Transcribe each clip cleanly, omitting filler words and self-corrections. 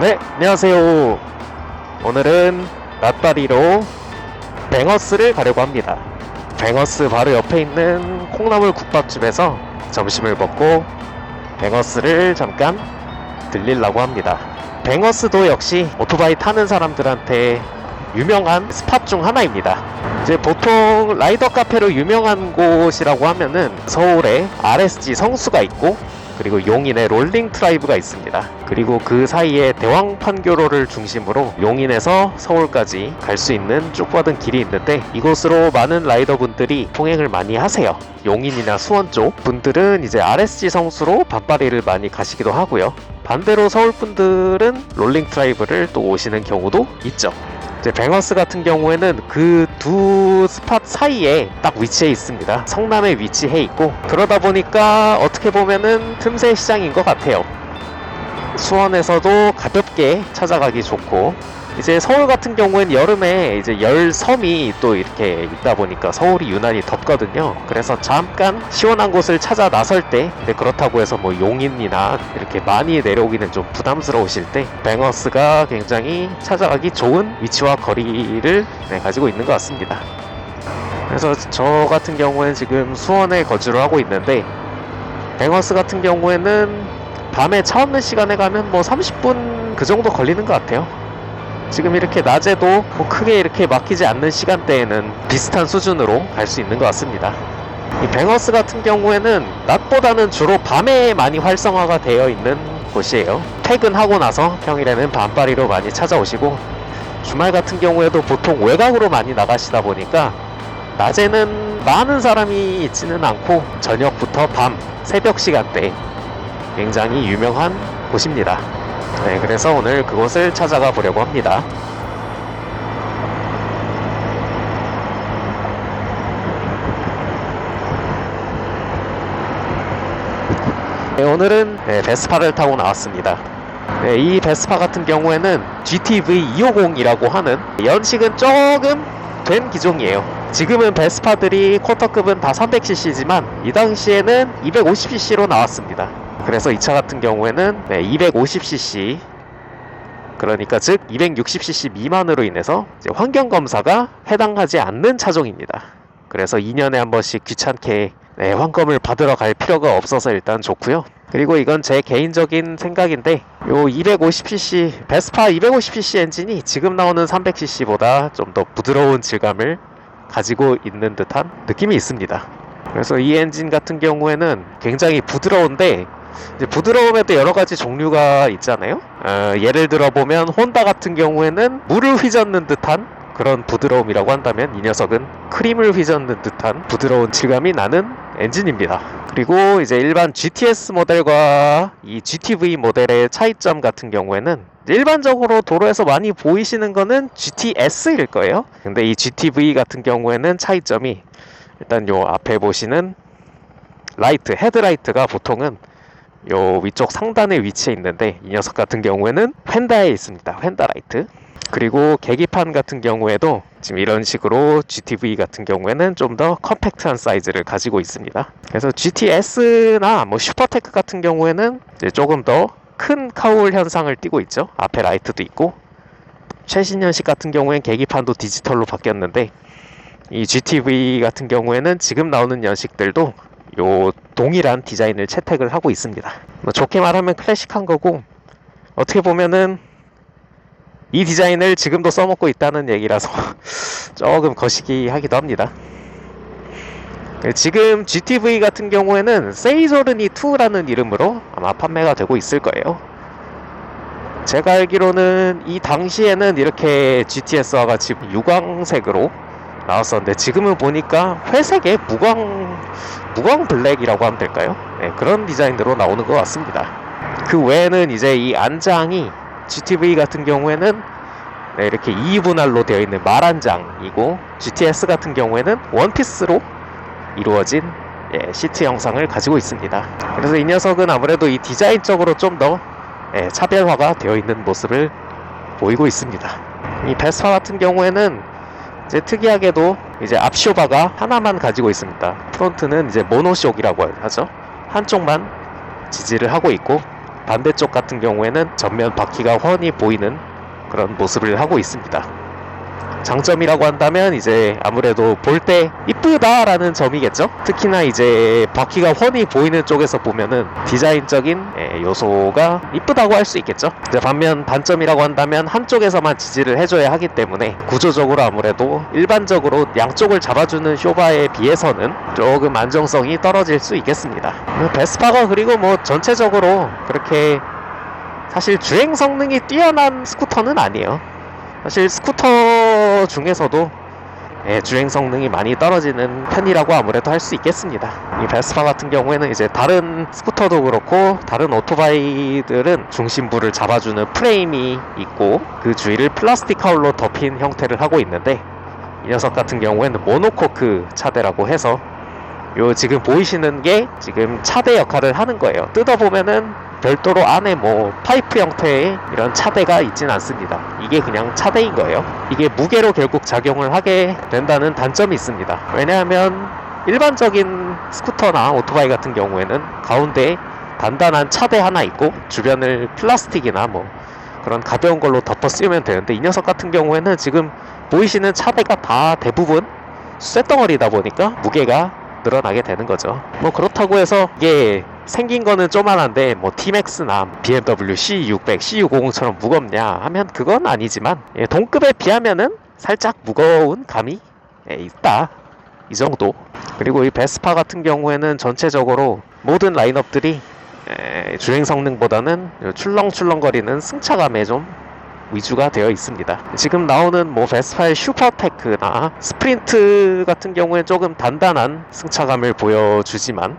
네, 안녕하세요. 오늘은 낫다리로 뱅어스를 가려고 합니다. 뱅어스 바로 옆에 있는 콩나물 국밥집에서 점심을 먹고 뱅어스를 잠깐 들리려고 합니다. 뱅어스도 역시 오토바이 타는 사람들한테 유명한 스팟 중 하나입니다. 이제 보통 라이더 카페로 유명한 곳이라고 하면은 서울에 RSG 성수가 있고, 그리고 용인에 롤링 트라이브가 있습니다. 그리고 그 사이에 대왕판교로를 중심으로 용인에서 서울까지 갈 수 있는 쭉 뻗은 길이 있는데, 이곳으로 많은 라이더분들이 통행을 많이 하세요. 용인이나 수원 쪽 분들은 이제 RSG 성수로 반바리를 많이 가시기도 하고요. 반대로 서울 분들은 롤링 트라이브를 또 오시는 경우도 있죠. 이제 뱅어스 같은 경우에는 그 두 스팟 사이에 딱 위치해 있습니다. 성남에 위치해 있고, 그러다 보니까 어떻게 보면은 틈새 시장인 것 같아요. 수원에서도 가볍게 찾아가기 좋고, 이제 서울 같은 경우엔 여름에 이제 열섬이 또 이렇게 있다 보니까 서울이 유난히 덥거든요. 그래서 잠깐 시원한 곳을 찾아 나설 때, 근데 그렇다고 해서 뭐 용인이나 이렇게 많이 내려오기는 좀 부담스러우실 때 뱅어스가 굉장히 찾아가기 좋은 위치와 거리를 가지고 있는 것 같습니다. 그래서 저 같은 경우에는 지금 수원에 거주를 하고 있는데, 뱅어스 같은 경우에는 밤에 차 없는 시간에 가면 뭐 30분 그 정도 걸리는 것 같아요. 지금 이렇게 낮에도 뭐 크게 이렇게 막히지 않는 시간대에는 비슷한 수준으로 갈 수 있는 것 같습니다. 이 뱅어스 같은 경우에는 낮보다는 주로 밤에 많이 활성화가 되어 있는 곳이에요. 퇴근하고 나서 평일에는 밤바리로 많이 찾아오시고, 주말 같은 경우에도 보통 외곽으로 많이 나가시다 보니까 낮에는 많은 사람이 있지는 않고 저녁부터 밤, 새벽 시간대 굉장히 유명한 곳입니다. 네, 그래서 오늘 그곳을 찾아가 보려고 합니다. 네, 오늘은 베스파를 타고 나왔습니다. 네, 이 베스파 같은 경우에는 GTV 250이라고 하는 연식은 조금 된 기종이에요. 지금은 베스파들이 쿼터급은 다 300cc지만 이 당시에는 250cc로 나왔습니다. 그래서 이 차 같은 경우에는 250cc, 그러니까 즉 260cc 미만으로 인해서 이제 환경검사가 해당하지 않는 차종입니다. 그래서 2년에 한 번씩 귀찮게 환검을 받으러 갈 필요가 없어서 일단 좋고요. 그리고 이건 제 개인적인 생각인데, 요 250cc 베스파 250cc 엔진이 지금 나오는 300cc보다 좀 더 부드러운 질감을 가지고 있는 듯한 느낌이 있습니다. 그래서 이 엔진 같은 경우에는 굉장히 부드러운데, 이제 부드러움에도 여러가지 종류가 있잖아요. 예를 들어 보면 혼다 같은 경우에는 물을 휘젓는 듯한 그런 부드러움이라고 한다면, 이 녀석은 크림을 휘젓는 듯한 부드러운 질감이 나는 엔진입니다. 그리고 이제 일반 GTS 모델과 이 GTV 모델의 차이점 같은 경우에는, 일반적으로 도로에서 많이 보이시는 거는 GTS일 거예요. 근데 이 GTV 같은 경우에는 차이점이, 일단 요 앞에 보시는 라이트, 헤드라이트가 보통은 요 위쪽 상단에 위치해 있는데, 이 녀석 같은 경우에는 휀다에 있습니다. 휀다 라이트. 그리고 계기판 같은 경우에도 지금 이런 식으로 GTV 같은 경우에는 좀 더 컴팩트한 사이즈를 가지고 있습니다. 그래서 GTS나 뭐 슈퍼테크 같은 경우에는 이제 조금 더 큰 카울 현상을 띠고 있죠. 앞에 라이트도 있고, 최신 연식 같은 경우엔 계기판도 디지털로 바뀌었는데, 이 GTV 같은 경우에는 지금 나오는 연식들도 요 동일한 디자인을 채택을 하고 있습니다. 뭐 좋게 말하면 클래식한 거고, 어떻게 보면은 이 디자인을 지금도 써먹고 있다는 얘기라서 조금 거시기하기도 합니다. 지금 GTV 같은 경우에는 세이조르니 2라는 이름으로 아마 판매가 되고 있을 거예요. 제가 알기로는 이 당시에는 이렇게 GTS와 같이 유광색으로 나왔었는데, 지금은 보니까 회색의 무광 블랙이라고 하면 될까요? 네, 그런 디자인으로 나오는 것 같습니다. 그 외에는 이제 이 안장이 GTV 같은 경우에는 네, 이렇게 2분할로 되어 있는 말안장이고, GTS 같은 경우에는 원피스로 이루어진 시트 형상을 가지고 있습니다. 그래서 이 녀석은 아무래도 이 디자인적으로 좀 더 차별화가 되어 있는 모습을 보이고 있습니다. 이 베스파 같은 경우에는 이제 특이하게도 이제 앞쇼바가 하나만 가지고 있습니다. 프론트는 이제 모노쇼크라고 하죠. 한쪽만 지지를 하고 있고, 반대쪽 같은 경우에는 전면 바퀴가 훤히 보이는 그런 모습을 하고 있습니다. 장점이라고 한다면 이제 아무래도 볼 때 이쁘다라는 점이겠죠. 특히나 이제 바퀴가 훤히 보이는 쪽에서 보면은 디자인적인 요소가 이쁘다고 할 수 있겠죠. 이제 반면 단점이라고 한다면 한쪽에서만 지지를 해줘야 하기 때문에 구조적으로 아무래도 일반적으로 양쪽을 잡아주는 쇼바에 비해서는 조금 안정성이 떨어질 수 있겠습니다. 베스파가 그리고 뭐 전체적으로 그렇게 사실 주행 성능이 뛰어난 스쿠터는 아니에요. 사실 스쿠터 중에서도 주행 성능이 많이 떨어지는 편이라고 아무래도 할 수 있겠습니다. 이 베스파 같은 경우에는 이제 다른 스쿠터도 그렇고 다른 오토바이들은 중심부를 잡아주는 프레임이 있고 그 주위를 플라스틱 하울로 덮인 형태를 하고 있는데, 이 녀석 같은 경우에는 모노코크 차대라고 해서 요 지금 보이시는 게 지금 차대 역할을 하는 거예요. 뜯어보면은 별도로 안에 뭐 파이프 형태의 이런 차대가 있진 않습니다. 이게 그냥 차대인 거예요. 이게 무게로 결국 작용을 하게 된다는 단점이 있습니다. 왜냐하면 일반적인 스쿠터나 오토바이 같은 경우에는 가운데에 단단한 차대 하나 있고 주변을 플라스틱이나 뭐 그런 가벼운 걸로 덮어 씌우면 되는데, 이 녀석 같은 경우에는 지금 보이시는 차대가 다 대부분 쇳덩어리다 보니까 무게가 늘어나게 되는 거죠. 뭐 그렇다고 해서 이게 생긴 거는 쪼만한데 뭐 T-MAX나 BMW C600, C650처럼 무겁냐 하면 그건 아니지만 동급에 비하면은 살짝 무거운 감이 있다, 이 정도. 그리고 이 베스파 같은 경우에는 전체적으로 모든 라인업들이 주행 성능보다는 출렁출렁거리는 승차감에 좀 위주가 되어 있습니다. 지금 나오는 뭐 베스파의 슈퍼테크나 스프린트 같은 경우에 조금 단단한 승차감을 보여주지만,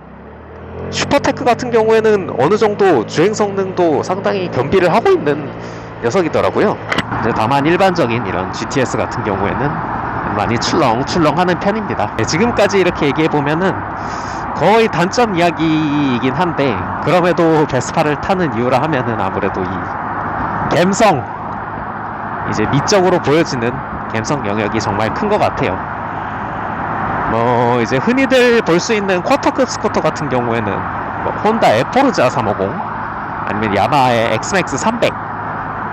슈퍼테크 같은 경우에는 어느 정도 주행 성능도 상당히 겸비를 하고 있는 녀석이더라고요. 다만 일반적인 이런 GTS 같은 경우에는 많이 출렁출렁하는 편입니다. 지금까지 이렇게 얘기해보면은 거의 단점 이야기이긴 한데, 그럼에도 베스파를 타는 이유라 하면은 아무래도 이 감성, 이제 미적으로 보여지는 감성 영역이 정말 큰 것 같아요. 뭐 이제 흔히들 볼 수 있는 쿼터급 스쿠터 같은 경우에는 뭐 혼다 에포르자 350 아니면 야마하의 엑스맥스 300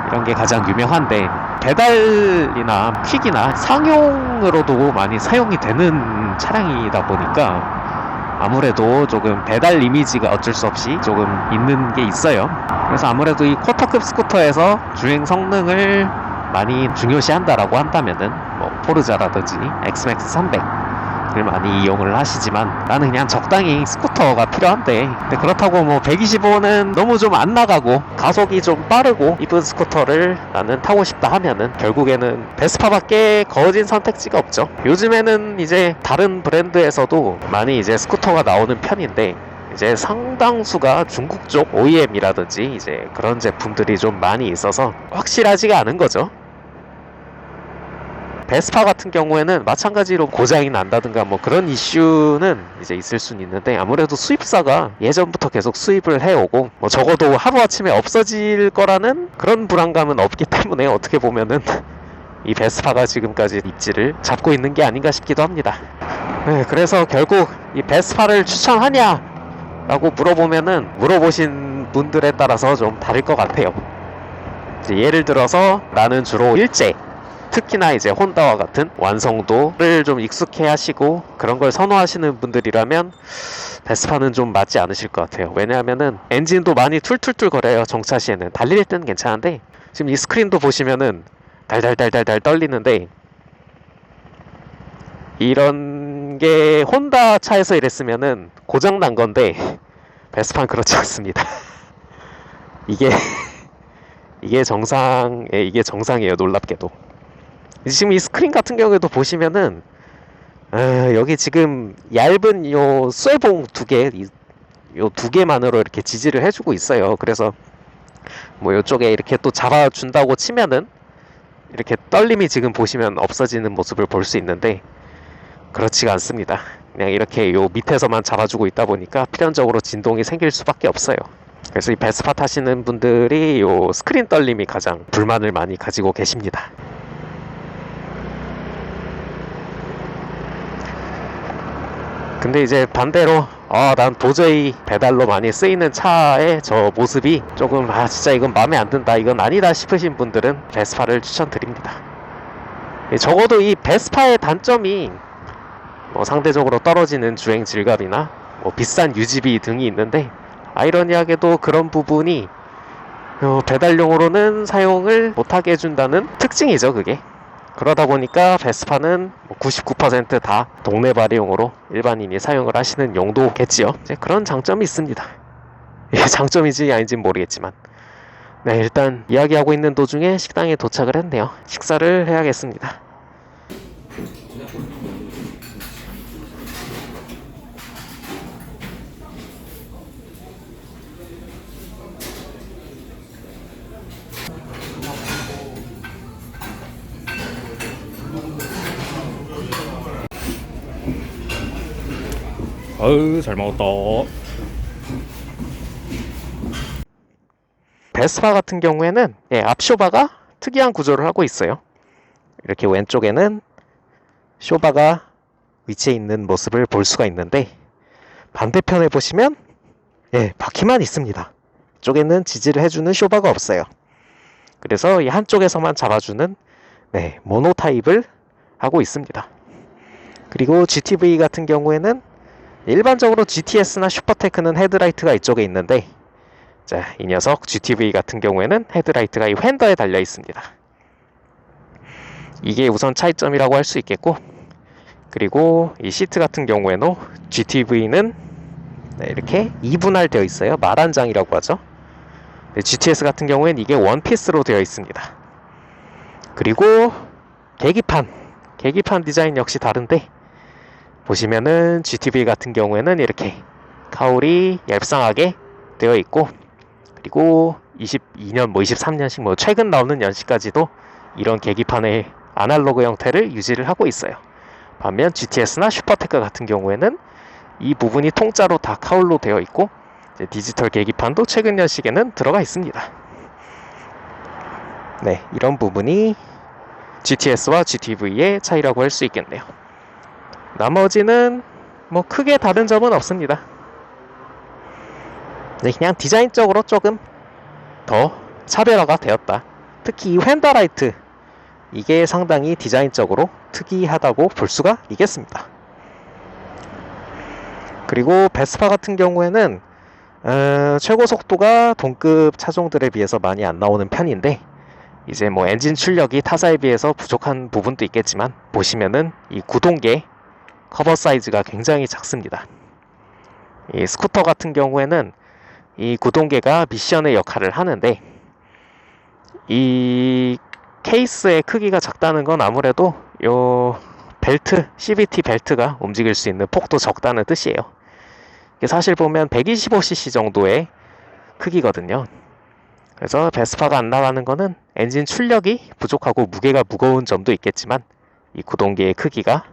이런 게 가장 유명한데, 배달이나 퀵이나 상용으로도 많이 사용이 되는 차량이다 보니까 아무래도 조금 배달 이미지가 어쩔 수 없이 조금 있는 게 있어요. 그래서 아무래도 이 쿼터급 스쿠터에서 주행 성능을 많이 중요시한다라고 한다면은 뭐 포르자라든지 엑스맥스 300을 많이 이용을 하시지만, 나는 그냥 적당히 스쿠터가 필요한데, 근데 그렇다고 뭐 125는 너무 좀 안 나가고 가속이 좀 빠르고 이쁜 스쿠터를 나는 타고 싶다 하면은 결국에는 베스파밖에 거진 선택지가 없죠. 요즘에는 이제 다른 브랜드에서도 많이 이제 스쿠터가 나오는 편인데, 이제 상당수가 중국 쪽 OEM이라든지 이제 그런 제품들이 좀 많이 있어서 확실하지가 않은 거죠. 베스파 같은 경우에는 마찬가지로 고장이 난다든가 뭐 그런 이슈는 이제 있을 수는 있는데, 아무래도 수입사가 예전부터 계속 수입을 해오고 뭐 적어도 하루아침에 없어질 거라는 그런 불안감은 없기 때문에 어떻게 보면은 이 베스파가 지금까지 입지를 잡고 있는 게 아닌가 싶기도 합니다. 네, 그래서 결국 이 베스파를 추천하냐 라고 물어보면은 물어보신 분들에 따라서 좀 다를 것 같아요. 이제 예를 들어서 나는 주로 일제 특히나 이제 혼다와 같은 완성도를 좀 익숙해 하시고 그런 걸 선호하시는 분들이라면 베스파는 좀 맞지 않으실 것 같아요. 왜냐하면은 엔진도 많이 툴툴툴 거려요. 정차 시에는 달릴 때는 괜찮은데 지금 이 스크린도 보시면은 달달달달달 떨리는데 이런 게 혼다 차에서 이랬으면은 고장 난 건데 베스파는 그렇지 않습니다. 이게 이게 정상이에요. 놀랍게도. 지금 이 스크린 같은 경우에도 보시면은 여기 지금 얇은 요 쇠봉 요 두 개만으로 이렇게 지지를 해주고 있어요. 그래서 뭐 요쪽에 이렇게 또 잡아준다고 치면은 이렇게 떨림이 지금 보시면 없어지는 모습을 볼 수 있는데 그렇지가 않습니다. 그냥 이렇게 요 밑에서만 잡아주고 있다 보니까 필연적으로 진동이 생길 수밖에 없어요. 그래서 이 베스파 타시는 분들이 요 스크린 떨림이 가장 불만을 많이 가지고 계십니다. 근데 이제 반대로 난 도저히 배달로 많이 쓰이는 차의 저 모습이 조금 진짜 이건 마음에 안 든다, 이건 아니다 싶으신 분들은 베스파를 추천드립니다. 적어도 이 베스파의 단점이 상대적으로 떨어지는 주행 질감이나 비싼 유지비 등이 있는데 아이러니하게도 그런 부분이 배달용으로는 사용을 못하게 해준다는 특징이죠. 그게 그러다 보니까 베스파는 99% 다 동네발이용으로 일반인이 사용을 하시는 용도겠지요. 이제 그런 장점이 있습니다. 이게 장점인지 아닌지는 모르겠지만 네, 일단 이야기하고 있는 도중에 식당에 도착을 했네요. 식사를 해야겠습니다. 아유, 잘 먹었다. 베스파 같은 경우에는 앞 쇼바가 특이한 구조를 하고 있어요. 이렇게 왼쪽에는 쇼바가 위치해 있는 모습을 볼 수가 있는데 반대편에 보시면 바퀴만 있습니다. 이쪽에는 지지를 해주는 쇼바가 없어요. 그래서 이 한쪽에서만 잡아주는 모노 타입을 하고 있습니다. 그리고 GTV 같은 경우에는 일반적으로 GTS나 슈퍼테크는 헤드라이트가 이쪽에 있는데 자, 이 녀석 GTV 같은 경우에는 헤드라이트가 이 휀더에 달려 있습니다. 이게 우선 차이점이라고 할 수 있겠고, 그리고 이 시트 같은 경우에는 GTV는 이렇게 2분할 되어 있어요. 말한장이라고 하죠. GTS 같은 경우에는 이게 원피스로 되어 있습니다. 그리고 계기판 디자인 역시 다른데 보시면은 GTV 같은 경우에는 이렇게 카울이 얇상하게 되어 있고, 그리고 22년 23년식 최근 나오는 연식까지도 이런 계기판의 아날로그 형태를 유지를 하고 있어요. 반면 GTS나 슈퍼테크 같은 경우에는 이 부분이 통짜로 다 카울로 되어 있고 이제 디지털 계기판도 최근 연식에는 들어가 있습니다. 네, 이런 부분이 GTS와 GTV의 차이라고 할 수 있겠네요. 나머지는 크게 다른 점은 없습니다. 그냥 디자인적으로 조금 더 차별화가 되었다. 특히 이 휀더라이트, 이게 상당히 디자인적으로 특이하다고 볼 수가 있겠습니다. 그리고 베스파 같은 경우에는 최고 속도가 동급 차종들에 비해서 많이 안 나오는 편인데 이제 엔진 출력이 타사에 비해서 부족한 부분도 있겠지만 보시면은 이 구동계 커버 사이즈가 굉장히 작습니다. 이 스쿠터 같은 경우에는 이 구동계가 미션의 역할을 하는데 이 케이스의 크기가 작다는 건 아무래도 요 벨트, CVT 벨트가 움직일 수 있는 폭도 적다는 뜻이에요. 이게 사실 보면 125cc 정도의 크기거든요. 그래서 베스파가 안 나가는 거는 엔진 출력이 부족하고 무게가 무거운 점도 있겠지만 이 구동계의 크기가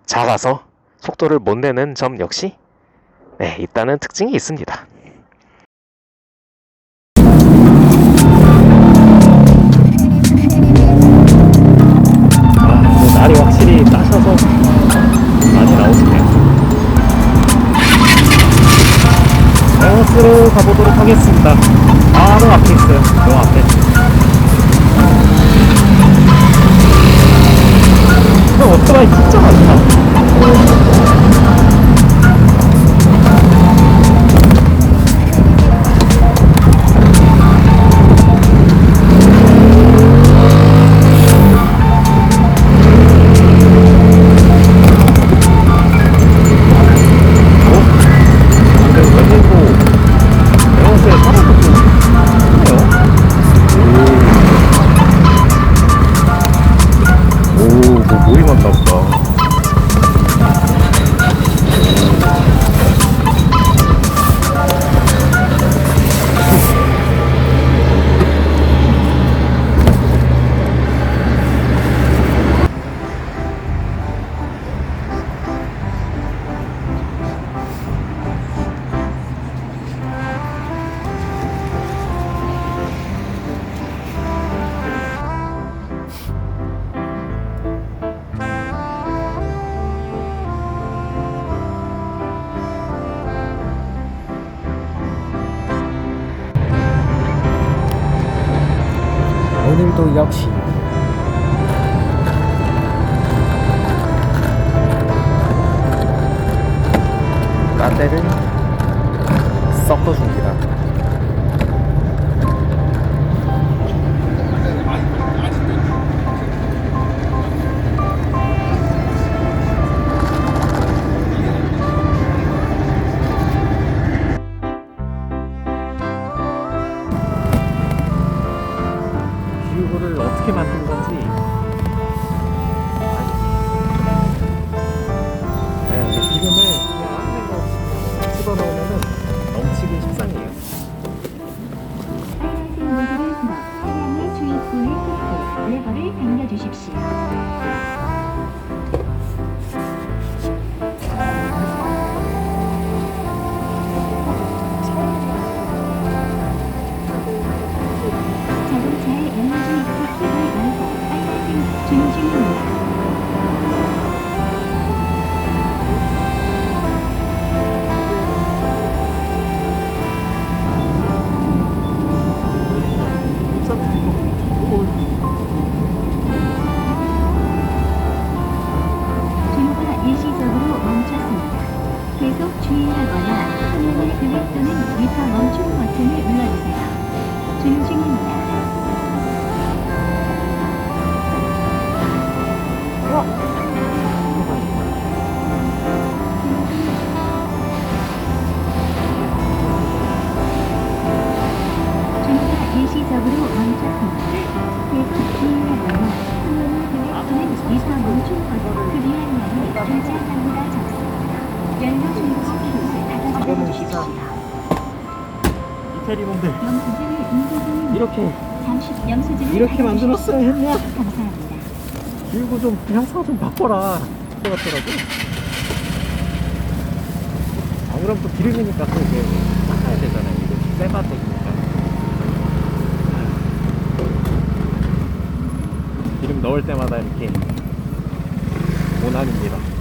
작아서 속도를 못 내는 점 역시 있다는 특징이 있습니다. 날이 확실히 따셔서 많이 나오시네요. 베너스로 가보도록 하겠습니다. 바로 앞에 있어요. 요 앞에. 오토바이 진짜 많다. 근데 웬일로 에어스에 사람도 좀 크네요. 오, 뭐 모임 왔나 보다. 오늘도 역시 라떼를 섞어줍니다. 뷰를 어떻게 만든 건지. 네, 이게 기름을 그냥 아무 생각 없이 집어넣으면 넘치기 십상이에요. 빨간색 모드를 풀어 차량의 주입구의 끝에 레버를 당겨주십시오. 자동차의 에너지 키를 열고 빨간색 주행 중입니다. 주유가 일시적으로 멈췄습니다. 계속 주의하거나 화면의 금액 또는 미터 멈춤 버튼을 눌러주세요. 주행 중입니다. 주유가 일시적으로 멈췄습니다. 계속 주의하거나 화면의 금액 또는 미터 멈춤 버튼 그리한 양이 주차장보다 적습니다. 연료 중고 기록을 닫아주십시오. 이태리놈들 영수증을 인쇄 중입니다. 이렇게 잠시 영수증을 이렇게 만들었어야 했냐? 감사합니다. 그리고 좀 그냥 사 좀 바꿔라. 그거 같더라고. 안 그럼 또 기름이니까 또 이게 닦아야 되잖아요. 이거 쇠바닥이니까. 기름 넣을 때마다 이렇게 모난입니다.